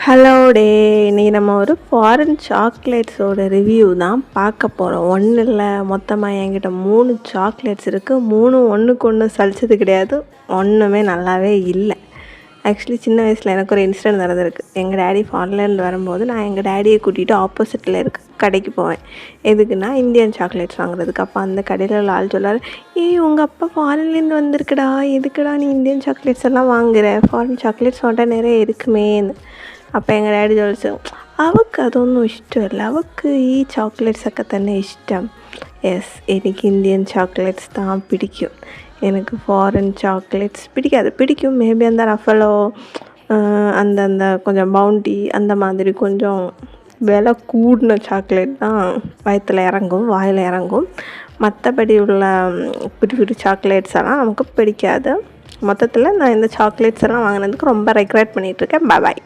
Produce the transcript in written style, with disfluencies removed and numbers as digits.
Hello டே, இன்றைக்கி நம்ம ஒரு ஃபாரின் சாக்லேட்ஸோட ரிவ்யூ தான் பார்க்க போகிறோம். ஒன்றும் இல்லை, மொத்தமாக என்கிட்ட 3 சாக்லேட்ஸ் இருக்குது. 3 ஒன்றுக்கு ஒன்று சலிச்சது கிடையாது, ஒன்றுமே நல்லாவே இல்லை. ஆக்சுவலி சின்ன வயசில் எனக்கு ஒரு இன்சிடென்ட் நடந்திருக்கு. எங்கள் டேடி ஃபாரின்லேருந்து வரும்போது நான் எங்கள் டேடியை கூட்டிகிட்டு ஆப்போசிட்டில் இருக்க கடைக்கு போவேன். எதுக்குன்னா இந்தியன் சாக்லேட்ஸ் வாங்குறதுக்கு. அப்போ அந்த கடையில் உள்ள ஆள் சொல்லார், உங்கள் அப்பா ஃபாரின்லேருந்து வந்திருக்குடா, எதுக்குடா நீ இந்தியன் சாக்லேட்ஸ் எல்லாம் வாங்குற, ஃபாரின் சாக்லேட்ஸ் வாங்கிட்டா நிறைய இருக்குமேன்னு. அப்போ எங்கள் டேடி சொல்லிச்சு, அவൾക്ക് அது ஒன்றும் இஷ்டம் இல்லை, அவൾക്ക് சாக்லேட்ஸൊക്കെ തന്നെ இஷ்டம். எஸ், எனக்கு இந்தியன் சாக்லேட்ஸ் தான் பிடிக்கும். எனக்கு ஃபாரின் சாக்லேட்ஸ் பிடிக்கும். மேபி அந்த ரஃபலோ, அந்த கொஞ்சம் பவுண்டி, அந்த மாதிரி கொஞ்சம் விலை கூடின சாக்லேட் தான் வாயில் இறங்கும். மற்றபடி உள்ள புது சாக்லேட்ஸ் எல்லாம் நமக்கு பிடிக்காது. மொத்தத்தில் நான் இந்த சாக்லேட்ஸ் எல்லாம் வாங்கினதுக்கு ரொம்ப ரெக்ரெட் பண்ணிகிட்ருக்கேன். பாய்.